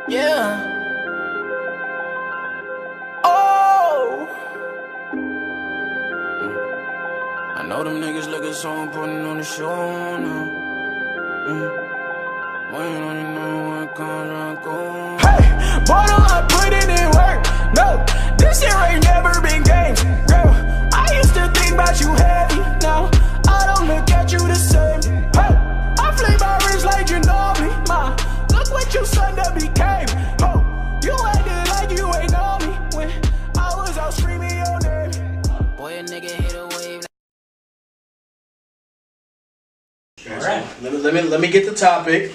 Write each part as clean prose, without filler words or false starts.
Yeah. Oh. I know them niggas looking so important on the show now. Waiting on you know what comes and goes. Hey, bottle, I put it in work. No, this shit ain't never been games. Girl, I used to think about you heavy. Now, I don't look at you the same. Hey, I flame my wrist like you know me. Ma, look what you son to became. Oh, you acted like you ain't know me when I was out screaming your name. Boy, a nigga hit a wave. All right. Let me get the topic.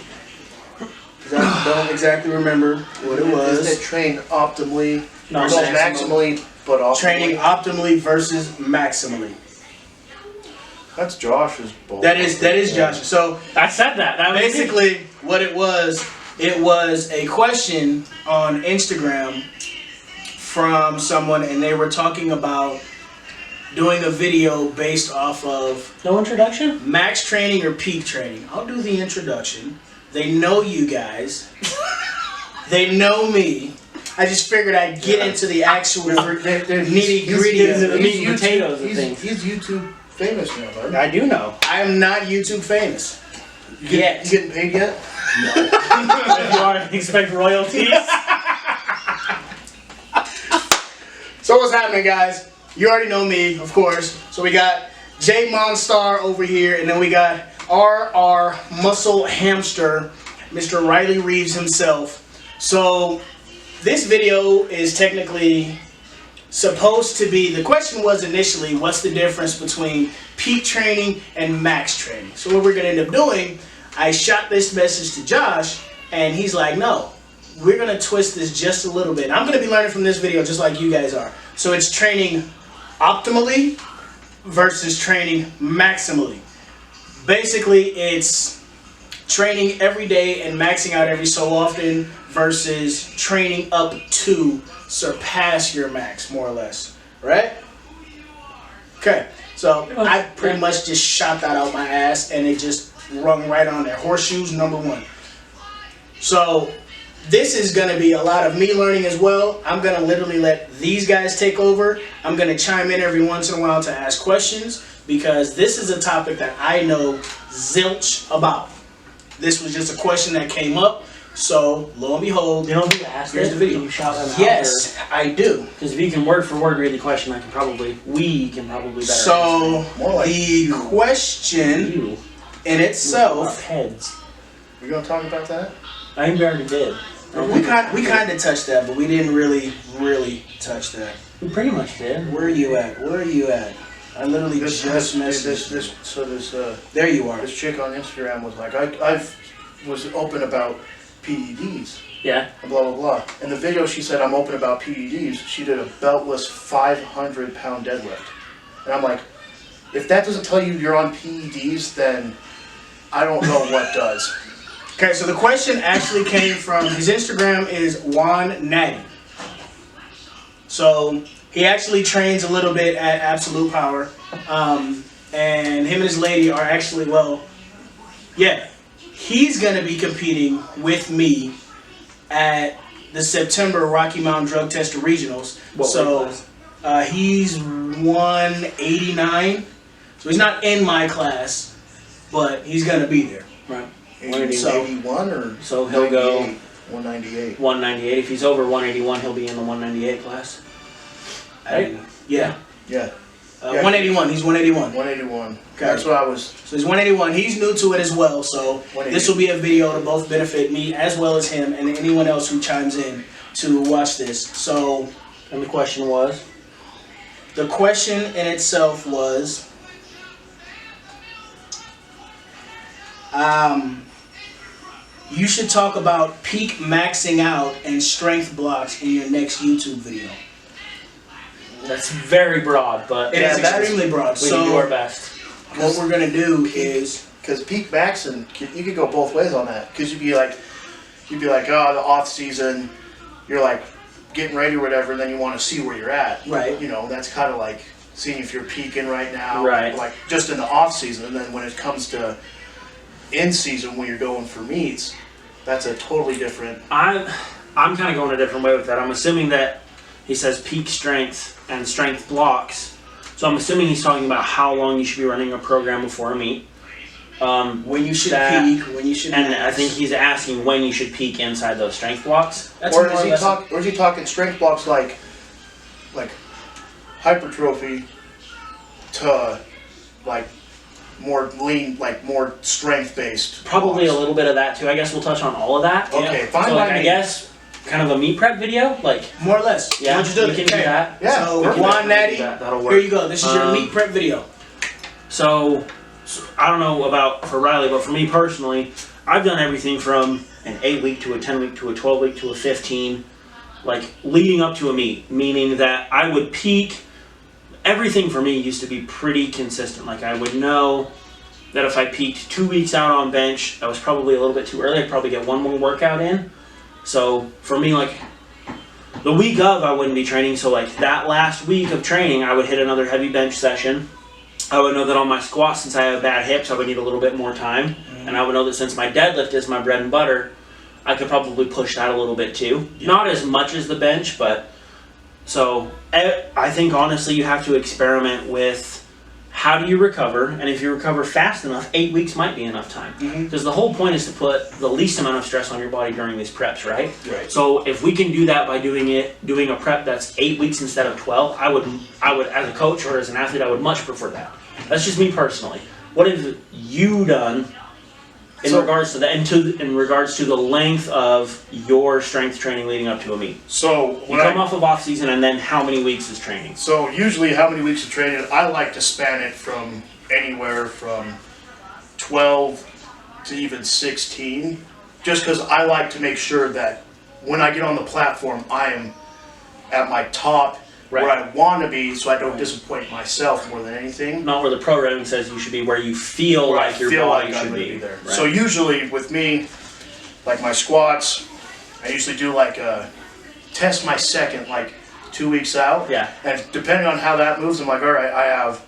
I don't exactly remember what it was. Is it train optimally? No, maximally, but optimally. Training optimally versus maximally. That's Josh's ball. That is Josh. So I said that. That was basically what it was a question on Instagram from someone, and they were talking about doing a video based off of no introduction? max training or peak training. I'll do the introduction. They know you guys. They know me. I just figured I'd get into the actual nitty gritty of the meat and YouTube, potatoes of things. He's YouTube famous now, bud. I do know. I am not YouTube famous. You getting paid yet? No. If you are, expect royalties. So what's happening, guys? You already know me, of course. So we got J Monstar over here, and then we got RR Muscle Hamster, Mr. Riley Reeves himself. So this video is technically supposed to be, the question was initially, what's the difference between peak training and max training? So what we're gonna end up doing, I shot this message to Josh, and he's like, no, we're gonna twist this just a little bit. I'm gonna be learning from this video just like you guys are. So it's training optimally versus training maximally. Basically, it's training every day and maxing out every so often versus training up to surpass your max, more or less. Right? Okay, so I pretty much just shot that out my ass and it just rung right on there. Horseshoes, #1. So this is going to be a lot of me learning as well. I'm going to literally let these guys take over. I'm going to chime in every once in a while to ask questions because this is a topic that I know zilch about. This was just a question that came up. So, lo and behold, You know who asked here's it? the video. Can you shout them out? Yes, I do. Because if you can word for word read the question, we can probably better. So, More like the question you in our itself, heads. We gonna talk about that? I think we already did. we kind of touched that, but we didn't really touch that. We pretty much did. Where are you at? Where are you at? I literally just messaged. This There you are. this chick on Instagram was like, I was open about PEDs. Yeah. And blah blah blah. In the video, she said I'm open about PEDs. She did a beltless 500-pound deadlift, and I'm like, if that doesn't tell you you're on PEDs, then I don't know what does. Okay, so the question actually came from, his Instagram is Juan Natty. So he actually trains a little bit at Absolute Power. And him and his lady are actually, well, yeah, he's going to be competing with me at the September Rocky Mountain Drug Tester Regionals. What weight class? He's 189. So he's not in my class, but he's going to be there. Right. 81 or So he'll go 198. 198. If he's over 181, he'll be in the 198 class. Right? Yeah. Yeah. 181. He's 181. 181. Okay. That's what I was. So he's 181. He's new to it as well. So this will be a video to both benefit me as well as him and anyone else who chimes in to watch this. So, And the question was? the question in itself was, you should talk about peak maxing out and strength blocks in your next YouTube video. That's very broad, but It is extremely broad. we can do our best. What we're gonna do is, Because peak maxing, you could go both ways on that. Because you'd be like, oh, the off season, you're like getting ready or whatever, and then you want to see where you're at. Right. You know, that's kind of like seeing if you're peaking right now. Right. Like just in the off season, and then when it comes to in season when you're going for meets, that's a totally different. I'm kind of going a different way with that. I'm assuming that he says peak strength and strength blocks. So I'm assuming he's talking about how long you should be running a program before a meet. When you should that- peak, when you should. And max. I think he's asking when you should peak inside those strength blocks. That's Or more is or he less- or is he talking strength blocks like hypertrophy to like more lean, like more strength based? Probably a little bit of that too. I guess we'll touch on all of that. Okay, Yeah. fine So by like, I me. guess kind of a meat prep video, like More or less. yeah, Why don't you do we it? can do Okay. that. Yeah, So, perfect. Juan Natty, That'll work. here you go. This is your Um, meat prep video. So I don't know about for Riley, but for me personally, I've done everything from an 8-week to a 10-week to a 12-week to a 15, like leading up to a meet, meaning that I would peak. Everything for me used to be pretty consistent. Like I would know that if I peaked 2 weeks out on bench, that was probably a little bit too early. I'd probably get one more workout in. So for me, like the week of, I wouldn't be training. So like that last week of training, I would hit another heavy bench session. I would know that on my squats, since I have bad hips, I would need a little bit more time. And I would know that since my deadlift is my bread and butter, I could probably push that a little bit too. Not as much as the bench, but so I think honestly you have to experiment with how do you recover, and if you recover fast enough, 8 weeks might be enough time. Because the whole point is to put the least amount of stress on your body during these preps, right? Right. So if we can do that by doing a prep that's 8 weeks instead of 12, I would as a coach or as an athlete, I would much prefer that. That's just me personally. What have you done in So- regards to that, and in regards to the length of your strength training leading up to a meet? So You when come off of off season, and then how many weeks is training? So usually how many weeks of training, I like to span it from anywhere from 12 to even 16, just because I like to make sure that when I get on the platform, I am at my top where Right. I want to be, so I don't disappoint myself more than anything. Not where the programming says you should be, where you feel Where I like your feel body like I'm should gonna be. there. Right. So usually with me, like my squats, I usually do like a test my second like 2 weeks out. Yeah. And depending on how that moves, I'm like, all right, I have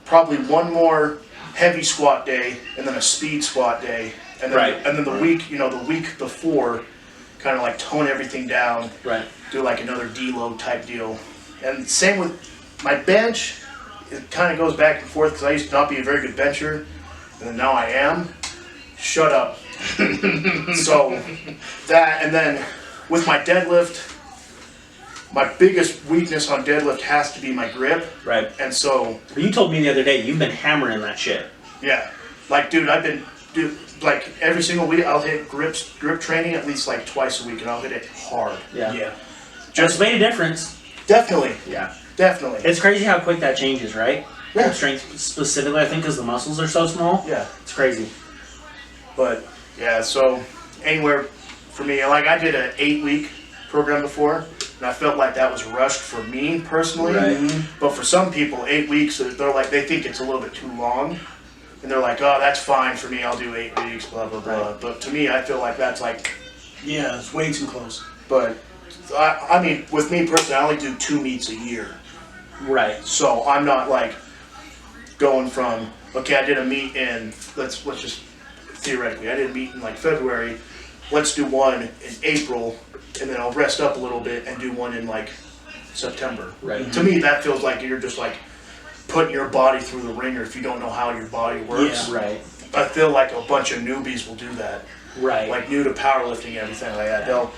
probably one more heavy squat day and then a speed squat day, and then Right. and then the week before, kind of like tone everything down, Right. do like another deload type deal. And same with my bench, it kind of goes back and forth because I used to not be a very good bencher, and then now I am. Shut up. So that, and then with my deadlift, my biggest weakness on deadlift has to be my grip, Right. and so But you told me the other day you've been hammering that shit. yeah, like dude, like every single week I'll hit grip training at least like twice a week, and I'll hit it hard. Yeah. Yeah. Just made a difference. Definitely, Yeah. definitely. It's crazy how quick that changes, right? Yeah. Strength specifically, I think, because the muscles are so small. Yeah. It's crazy. But yeah, so anywhere for me, like I did an 8-week program before, and I felt like that was rushed for me personally. Right. But for some people, 8 weeks, they're like, they think it's a little bit too long, and they're like, oh, that's fine for me. I'll do 8 weeks, blah blah blah. Right. But to me, I feel like that's like, Yeah, it's way too close. but I mean, with me personally, I only do 2 meets a year, Right. so I'm not like going from okay, I did a meet in let's just theoretically, I did a meet in like February. Let's do one in April, and then I'll rest up a little bit and do one in like September. Right. To me, that feels like you're just like putting your body through the ringer if you don't know how your body works. Yeah. Right. I feel like a bunch of newbies will do that, Right. like new to powerlifting and everything like that. They'll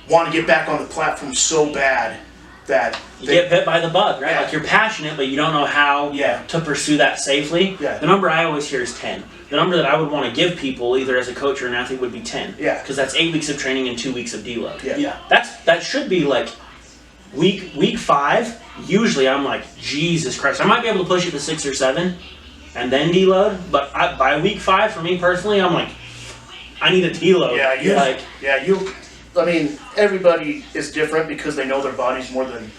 want to get back on the platform so bad that you get bit by the bug, right? Yeah. Like you're passionate, but you don't know how Yeah. to pursue that safely. Yeah. The number I always hear is 10. The number that I would want to give people, either as a coach or an athlete, would be 10. Yeah. Because that's 8 weeks of training and 2 weeks of deload. Yeah. Yeah. That should be like week 5. Usually I'm like, Jesus Christ, I might be able to push it to 6 or 7 and then deload. But by week 5, for me personally, I'm like, I need a deload. I mean, everybody is different because they know their bodies more than,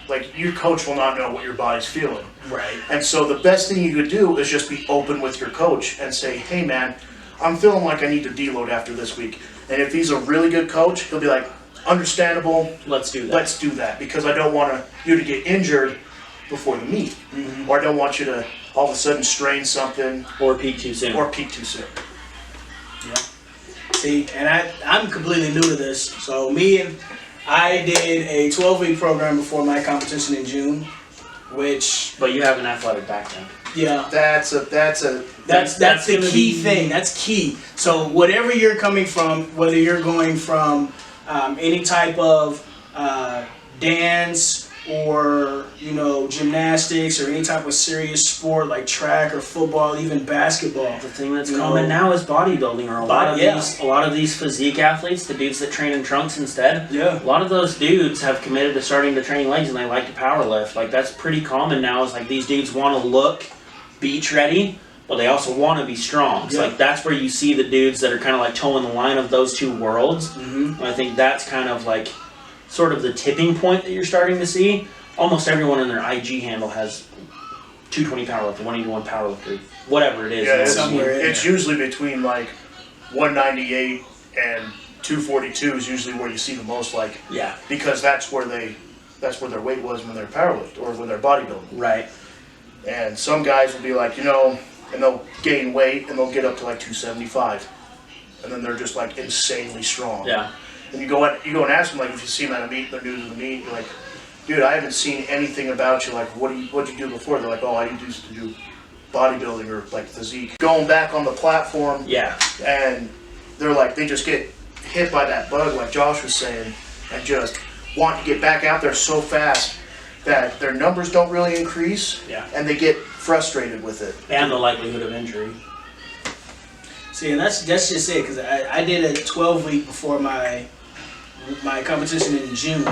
like, your coach will not know what your body's feeling. Right. And so the best thing you could do is just be open with your coach and say, hey man, I'm feeling like I need to deload after this week. And if he's a really good coach, he'll be like, understandable, Let's do that. let's do that, because I don't want you to get injured before the meet. Or I don't want you to all of a sudden strain something or peak too soon. or peak too soon. See, and I'm completely new to this. So I did a 12-week program before my competition in June, which But you have an athletic background. yeah, That's the the key thing. That's key. So whatever you're coming from, whether you're going from any type of dance or gymnastics or any type of serious sport like track or football, even basketball. The thing that's common now is bodybuilding, or a lot of these physique athletes, the dudes that train in trunks instead. Yeah. A lot of those dudes have committed to starting to train legs, and they like to power lift. Like that's pretty common now. Is like these dudes want to look beach ready, but they also want to be strong. So like that's where you see the dudes that are kind of like towing the line of those two worlds. Mm-hmm. And I think that's kind of like sort of the tipping point that you're starting to see. Almost everyone in their IG handle has 220 powerlifter, 181 powerlifter, whatever it is. Yeah, it's usually between like 198 and 242 is usually where you see the most, like, yeah, because that's where their weight was when they're powerlift or when they're bodybuilding. Right. And some guys will be like, and they'll gain weight and they'll get up to like 275, and then they're just like insanely strong. Yeah. And you go and ask them, like, if you see them at a meet, they're new to the meet, you're like, dude, I haven't seen anything about you. Like, what'd you do before? They're like, oh, I used to do bodybuilding or like physique. Going back on the platform, yeah, and they're like, they just get hit by that bug, like Josh was saying, and just want to get back out there so fast that their numbers don't really increase, and they get frustrated with it. And the likelihood of injury. See, and that's just it, because I did a 12-week before my competition in June.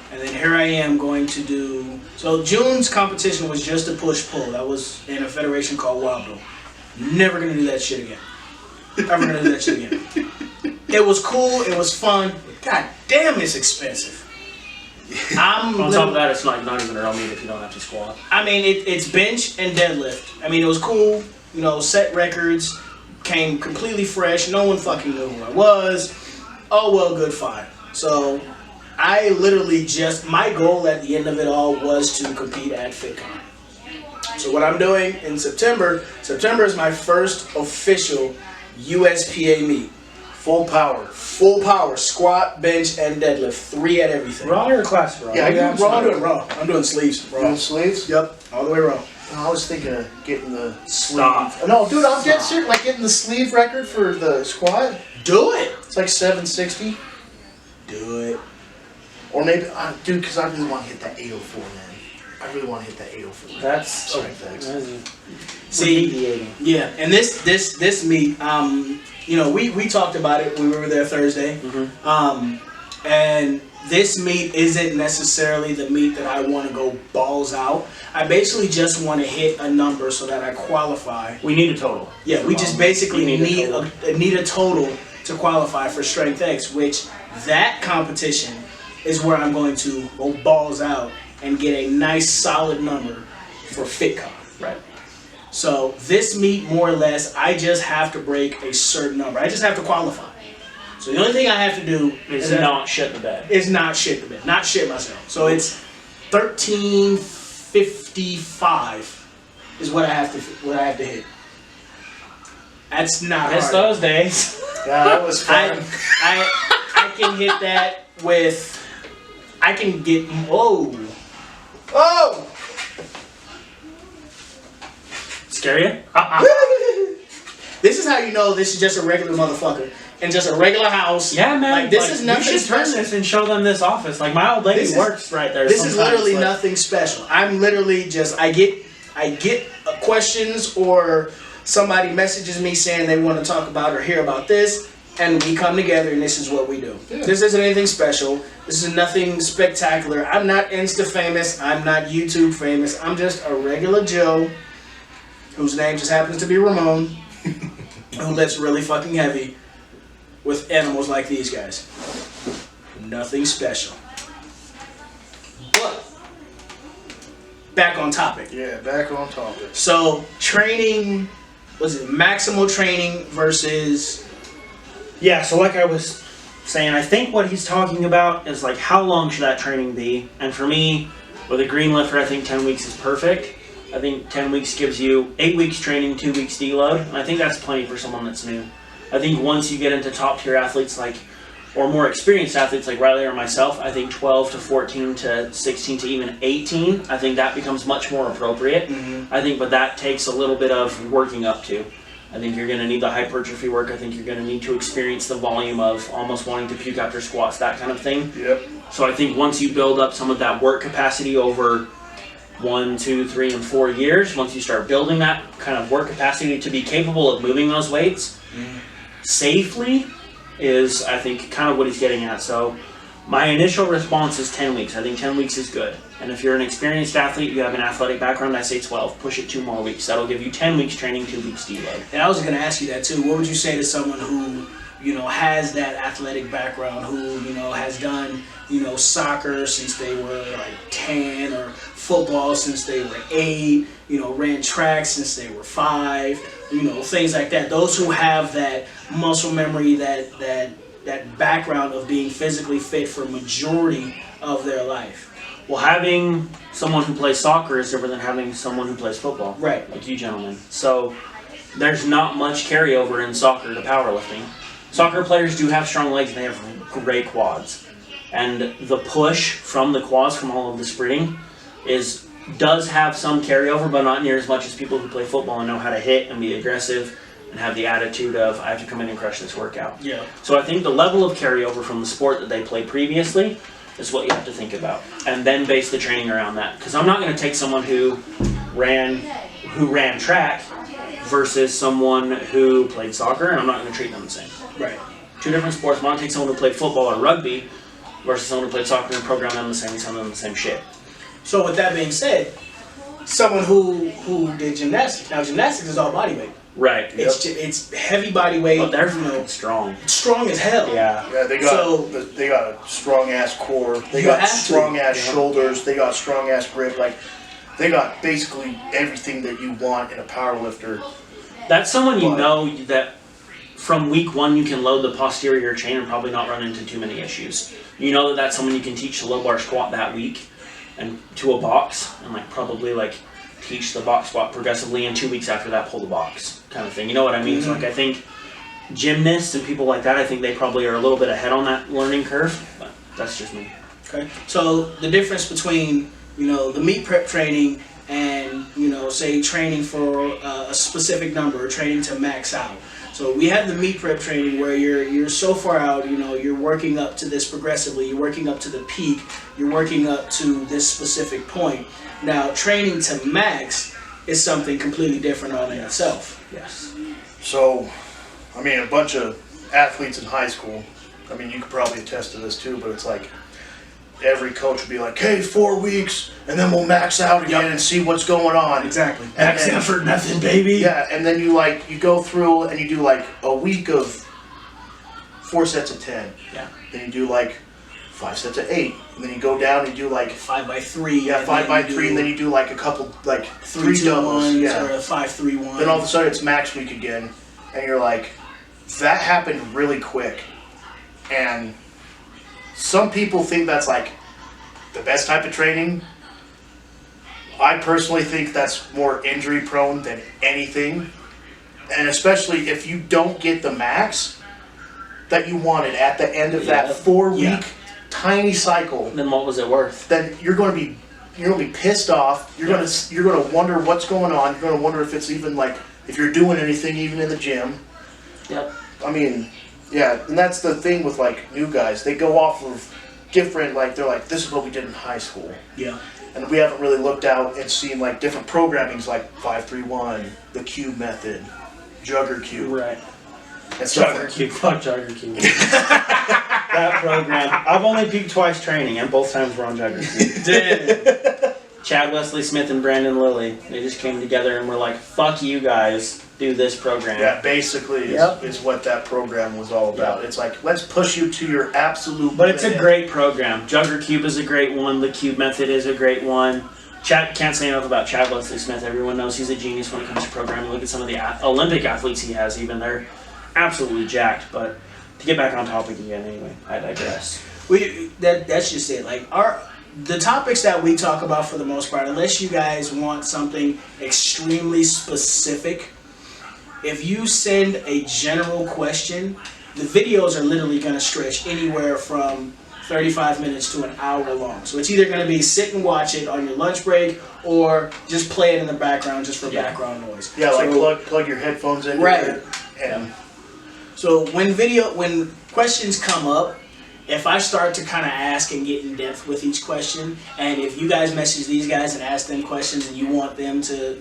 And then here I am going to do... So June's competition was just a push-pull. That was in a federation called Wabdo. Never going to do that shit again. Never going to do that shit again. It was cool. It was fun. God damn, it's expensive. On top of that, it's not even a real meet if you don't have to squat. I mean, it's bench and deadlift. I mean, it was cool. Set records. Came completely fresh. No one fucking knew who I was. Oh, well, good, fine. So... I literally my goal at the end of it all was to compete at FitCon. So what I'm doing in September is my first official USPA meet. Full power, squat, bench, and deadlift. 3 at everything. Raw or class raw? Yeah, I'm doing raw. I'm doing sleeves. Raw. Doing sleeves? Yep, all the way raw. I was thinking of getting the Stop. sleeve. No, dude, I'm dead serious. Like getting the sleeve record for the squat. Do it. It's like 760. Do it. Or maybe, dude, because I really want to hit that 804, man. I really want to hit that 804. That's see, yeah. And this meet, we talked about it when we were there Thursday. Mm-hmm. And this meet isn't necessarily the meet that I want to go balls out. I basically just want to hit a number so that I qualify. We need a total. Yeah, we just basically need a total to qualify for Strength X, which that competition is where I'm going to go balls out and get a nice solid number for FitCon. Right. So this meet, more or less, I just have to break a certain number. I just have to qualify. So the only thing I have to do is not shit the bed. Not shit myself. So it's 1355 is what I have to hit. That's not Miss hard. those days. Yeah, that was fun. I can hit that with. I can get. Oh! Scare you? This is how you know this is just a regular motherfucker and just a regular house. Yeah, man. Like, this is nothing You should turn special. this and show them this office. Like my old lady works right there. This is literally like, nothing special. I'm literally just. I get questions or somebody messages me saying they want to talk about or hear about this. And we come together, and this is what we do. Yeah. This isn't anything special. This is nothing spectacular. I'm not Insta famous. I'm not YouTube famous. I'm just a regular Joe, whose name just happens to be Ramon, who lifts really fucking heavy with animals like these guys. Nothing special. But back on topic. Yeah, back on topic. So training, maximal training versus. Yeah, so like I was saying, I think what he's talking about is like how long should that training be? And for me, with a green lifter, I think 10 weeks is perfect. I think 10 weeks gives you 8 weeks training, 2 weeks deload. And I think that's plenty for someone that's new. I think once you get into top tier athletes or more experienced athletes like Riley or myself, I think 12 to 14 to 16 to even 18, I think that becomes much more appropriate. I think, but that takes a little bit of working up to. I think you're going to need the hypertrophy work. I think you're going to need to experience the volume of almost wanting to puke after squats, that kind of thing. Yep. So I think once you build up some of that work capacity over 1, 2, 3, and 4 years, once you start building that kind of work capacity to be capable of moving those weights safely, is I think kind of what he's getting at. So my initial response is 10 weeks. I think 10 weeks is good. And if you're an experienced athlete, you have an athletic background, I say 12. Push it 2 more weeks. That'll give you 10 weeks training, 2 weeks deload. And I was going to ask you that too. What would you say to someone who, has that athletic background, who, has done, soccer since they were like 10, or football since they were 8, ran track since they were 5, things like that. Those who have that muscle memory, that background of being physically fit for a majority of their life. Well, having someone who plays soccer is different than having someone who plays football. Right. Like you gentlemen. So there's not much carryover in soccer to powerlifting. Soccer players do have strong legs and they have great quads. And the push from the quads from all of the sprinting does have some carryover, but not near as much as people who play football and know how to hit and be aggressive and have the attitude of, I have to come in and crush this workout. Yeah. So I think the level of carryover from the sport that they played previously is what you have to think about. And then base the training around that. Because I'm not going to take someone who ran track versus someone who played soccer, and I'm not going to treat them the same. Right. 2 different sports. I'm not going to take someone who played football or rugby versus someone who played soccer and program them the same and tell them the same shit. So with that being said, someone who did gymnastics. Now gymnastics is all body weight. Right. It's heavy body weight. But they're strong. Strong as hell. Yeah. Yeah, they got a strong ass core. They got strong ass shoulders. They got strong ass grip. Like, they got basically everything that you want in a power lifter. That's someone that from week 1 you can load the posterior chain and probably not run into too many issues. You know that's someone you can teach the low bar squat that week and to a box, and probably teach the box squat progressively, and 2 weeks after that pull the box kind of thing. You know what I mean? So I think gymnasts and people like that, I think they probably are a little bit ahead on that learning curve, but that's just me. Okay. So the difference between the meet prep training and say training for a specific number, or training to max out. So we have the meet prep training where you're so far out, you're working up to this progressively, you're working up to the peak, you're working up to this specific point. Now training to max is something completely different on in itself. Yes. So, a bunch of athletes in high school, you could probably attest to this too, but it's like every coach would be like, hey, 4 weeks, and then we'll max out again and see what's going on. Exactly. Max out for nothing, baby. Yeah, and then you go through and you do a week of 4 sets of 10. Yeah. Then you do 5 sets of 8. And then you go down and you do 5x3. Yeah, 5x3, and then you do a couple 3 doubles. 3-2-1s, Yeah. or a 5-3-1. Then all of a sudden it's max week again, and you're like, that happened really quick. And some people think that's the best type of training. I personally think that's more injury prone than anything. And especially if you don't get the max that you wanted at the end of that 4-week tiny cycle, Then what was it worth? then you're going to be pissed off. You're going to wonder what's going on. You're going to wonder if it's even if you're doing anything even in the gym. Yep. Yeah, and that's the thing with new guys. They go off of different they're this is what we did in high school. Yeah. And we haven't really looked out and seen different programmings 5-3-1, the cube method, jugger cube. Right. And stuff Jogger Cube. Fuck Jogger Cube. That program. I've only peaked twice training, and both times we're on Jogger Cube. Damn. Chad Wesley Smith and Brandon Lilly. They just came together and were like, fuck you guys, do this program. Yeah, basically is what that program was all about. It's let's push you to your absolute But it's a limit. great program. Jugger Cube is a great one. The Cube Method is a great one. Chad, can't say enough about Chad Wesley Smith. Everyone knows he's a genius when it comes to programming. Look at some of the Olympic athletes he has even. They're absolutely jacked. But to get back on topic again, anyway, I digress. That's just it. The topics that we talk about for the most part, unless you guys want something extremely specific, if you send a general question, the videos are literally going to stretch anywhere from 35 minutes to an hour long. So it's either going to be sit and watch it on your lunch break or just play it in the background just for background noise. Yeah, like So- plug your headphones in. Right. And So when questions come up, if I start to kind of ask and get in depth with each question, and if you guys message these guys and ask them questions and you want them to,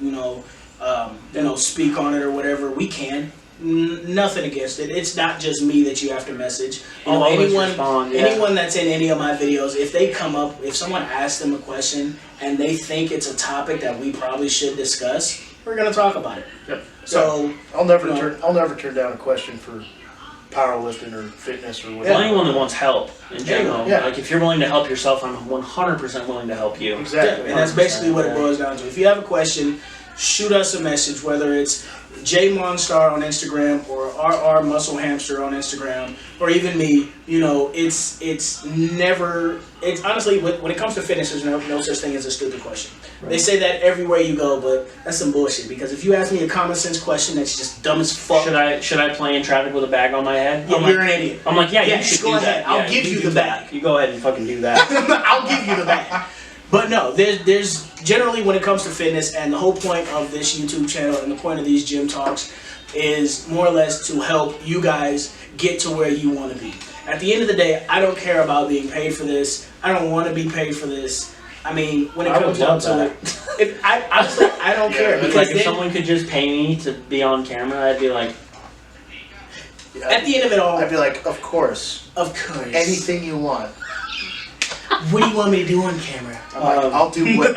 speak on it or whatever, we can. Nothing against it. It's not just me that you have to message. I'll always respond, yeah. Anyone that's in any of my videos, if they come up, if someone asks them a question and they think it's a topic that we probably should discuss, we're gonna talk about it. Yep. So I'll never turn down a question for powerlifting or fitness or Well, whatever. anyone that wants help in general. Yeah. Like if you're willing to help yourself, I'm 100% willing to help you. Exactly. and that's basically what it 100%, boils down to. If you have a question, shoot us a message, whether it's J Monstar on Instagram or RR Muscle Hamster on Instagram, or even me. It's honestly when it comes to fitness, there's no such thing as a stupid question. Right. They say that everywhere you go, but that's some bullshit. Because if you ask me a common sense question that's just dumb as fuck, Should I play in traffic with a bag on my head? you're an idiot. I'm like, yeah, Yeah, you should go do ahead. that. I'll Yeah, give you do the that. bag. You go ahead and fucking do that. I'll give you the bag. But no, there's generally when it comes to fitness, and the whole point of this YouTube channel and the point of these gym talks is more or less to help you guys get to where you want to be. At the end of the day, I don't care about being paid for this. I don't want to be paid for this. I mean, when it I comes would down love to it, honestly, I don't care. it's It's Because like if someone could just pay me to be on camera, I'd be like, at the end of it all, I'd be like, of course, of course, anything you want. what do you want me to do on camera? I'm like, I'll do what.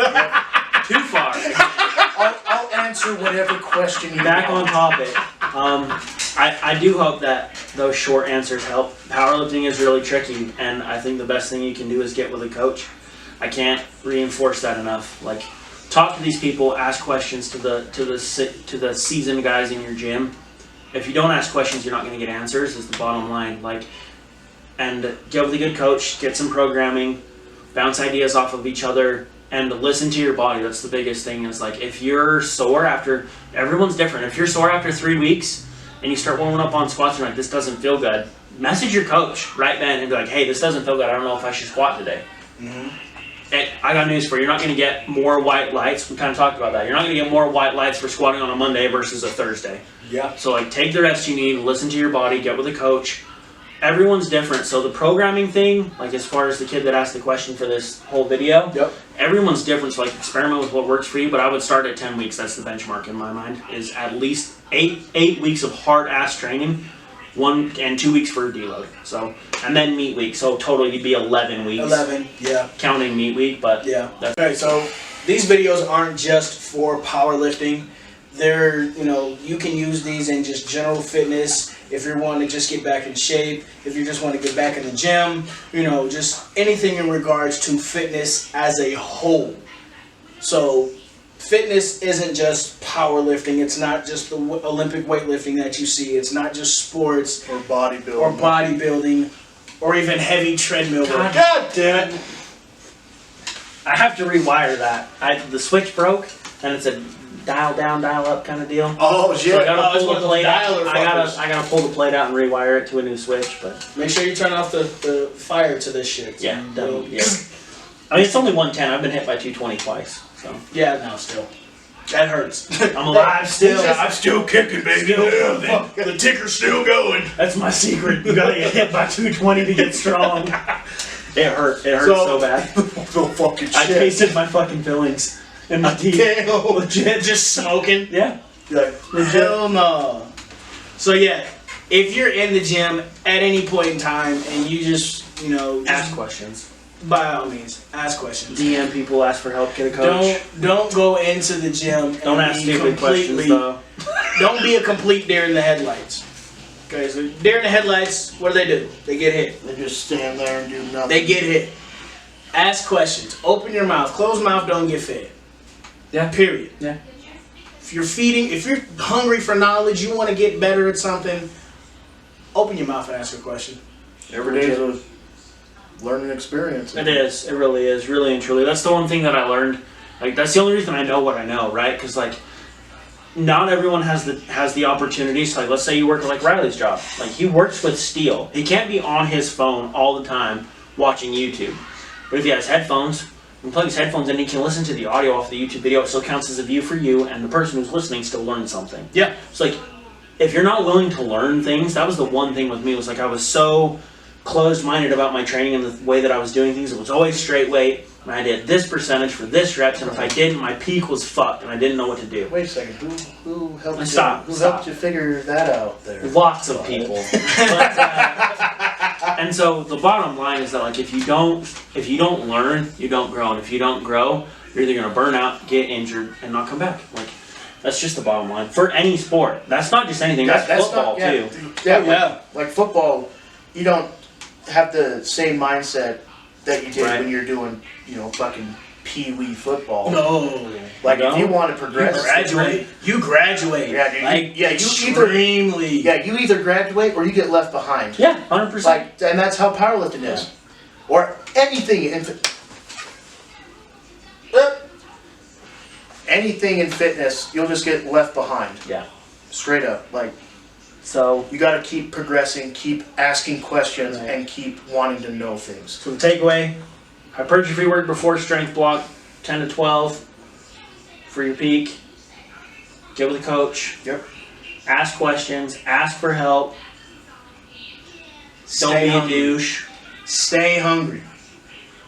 too far. I'll answer whatever question you Back on want. topic. I do hope that those short answers help. Powerlifting is really tricky, and I think the best thing you can do is get with a coach. I can't reinforce that enough. Like, talk to these people, ask questions to the seasoned guys in your gym. If you don't ask questions, you're not going to get answers. Is the bottom line. And get with a good coach, get some programming, bounce ideas off of each other, and listen to your body. That's the biggest thing. Is like if you're sore after, everyone's different. If you're sore after 3 weeks and you start warming up on squats and you're like, this doesn't feel good, message your coach right then and be like, hey, this doesn't feel good. I don't know if I should squat today. And I got news for you. You're not going to get more white lights. We kind of talked about that. You're not going to get more white lights for squatting on a Monday versus a Thursday. Yeah. So take the rest you need, listen to your body, get with a coach. Everyone's different. So the programming thing, like as far as the kid that asked the question for this whole video, Yep. everyone's different. So experiment with what works for you, but I would start at 10 weeks. That's the benchmark in my mind, is at least eight weeks of hard ass training, 1 and 2 weeks for a deload. So, and then meet week. So total you'd be 11 weeks. 11. Yeah. Counting meet week, but Yeah. that's Okay, so these videos aren't just for powerlifting. They're, you can use these in just general fitness. If you're wanting to just get back in shape, if you just want to get back in the gym, just anything in regards to fitness as a whole. So fitness isn't just powerlifting. It's not just the Olympic weightlifting that you see. It's not just sports Or bodybuilding. or bodybuilding or even heavy treadmill work. God damn it! I have to rewire that. The switch broke, and it's a dial down, dial up kind of deal. Oh So I shit! gotta it's pull one the of those plate out. dialer I fuckers. gotta pull the plate out and rewire it to a new switch. But Make sure you turn off the fire to this shit. yeah, So- yeah. I mean, it's only 110. I've been hit by 220 twice, so Yeah, no, still. That hurts. I'm alive still. I'm still kicking, baby. The ticker's still going. That's my secret. You gotta get hit by 220 to get strong. It hurt. It hurt so bad. No fucking I shit. tasted my fucking fillings in my teeth. Damn. Legit. Just smoking. Yeah. Hell no. So yeah, if you're in the gym at any point in time and you just, Ask questions. by all means, ask questions. DM people. Ask for help. Get a coach. Don't go into the gym and Don't ask be stupid questions though. Don't be a complete deer in the headlights. Okay, so deer in the headlights, what do? They get hit. They just stand there and do nothing. They get hit. Ask questions. Open your mouth. Closed mouth don't get fed. Yeah. Period. Yeah. If you're hungry for knowledge, you want to get better at something, open your mouth and ask a question. Every day is a learning experience. It is. It really is. Really and truly. That's the one thing that I learned. Like, that's the only reason I know what I know, right? Because, like, not everyone has the opportunities. Like, let's say you work like Riley's job. Like, he works with steel. He can't be on his phone all the time watching YouTube. But if he has headphones, he can plug his headphones in, he can listen to the audio off the YouTube video. It still counts as a view for you, and the person who's listening still learns something. Yeah. It's like, if you're not willing to learn things, that was the one thing with me. Was like, I was so closed-minded about my training and the way that I was doing things. It was always straight weight, and I did this percentage for this reps, and if I didn't, my peak was fucked, and I didn't know what to do. Wait a second. Who helped Stop, you? Who stop. helped you figure that out there? Lots of people. But, and so the bottom line is that, like, if you don't learn, you don't grow, and if you don't grow, you're either gonna burn out, get injured, and not come back. Like, that's just the bottom line for any sport. That's not just anything. That's football not, too. Yeah. Like football, you don't have the same mindset that you did Right. when you're doing, fucking pee-wee football. No. Like, No. if you want to You progress, graduate. You graduate. Yeah, dude. Like, You extremely. you either graduate or you get left behind. Yeah, 100%. Like, and that's how powerlifting is, or anything in anything in fitness. You'll just get left behind. Yeah. Straight up, like. So You got to keep progressing, keep asking questions, Right. and keep wanting to know things. So the takeaway, hypertrophy work before strength block, 10 to 12 for your peak. Get with a coach. Yep. Ask questions. Ask for help. Don't Stay be a hungry. douche. Stay hungry.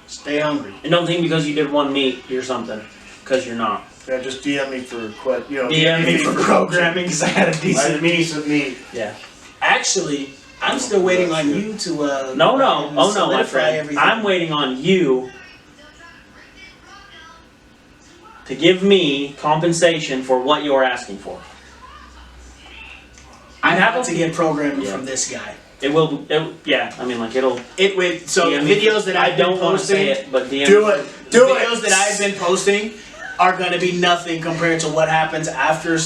Stay hungry. And don't think because you did one meet, you're something. Because you're not. Yeah, just DM me for DM me for programming because I had a decent meet. decent meat. Yeah. Actually, I'm still waiting on you to. No. Oh no, my solidify friend. everything. I'm waiting on you to give me compensation for what you're asking for. I have have a- to get programming Yeah. from this guy. It'll. I mean, like it'll. It with so DM the me videos for- that I've I don't been want to say posting, it, but DM Do me it. for- the Do videos it. that I've been posting are gonna be nothing compared to what happens after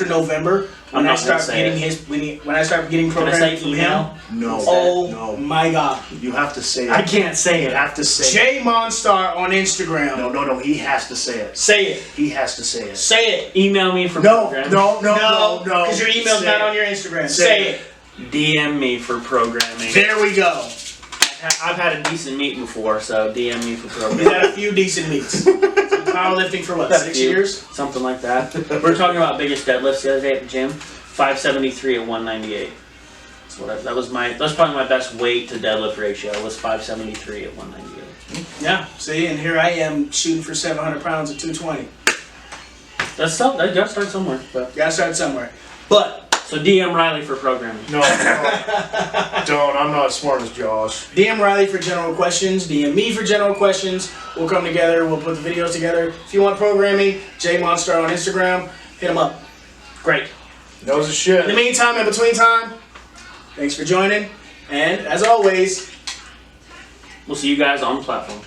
November when I'm I not gonna start say getting it. when I start getting Can I programming say from email? him. No. Oh No. my God! You have to say it. I can't say You it. have to say it. J Monstar on Instagram. No. He has to say it. Say it. He has to say it. Say it. Email me for No. programming. No, because your email's Say not it. on your Instagram. Say Say it. it. DM me for programming. There we go. I've had a decent meet before, so DM me for We've programming. had a few decent meets. So powerlifting for what, Had a 6 few. years? Something like that. We were talking about biggest deadlifts the other day at the gym. 573 at 198. That's probably my best weight to deadlift ratio. Was 573 at 198. Yeah. See, and here I am shooting for 700 pounds at 220. That's stuff. That gotta start somewhere. But. Gotta start somewhere. But So DM Riley for programming. No. Don't. I'm not as smart as Josh. DM Riley for general questions. DM me for general questions. We'll come together. We'll put the videos together. If you want programming, J Monstar on Instagram. Hit him up. Great. Knows his shit. In the meantime, in between time, thanks for joining. And as always, We'll see you guys on the platform.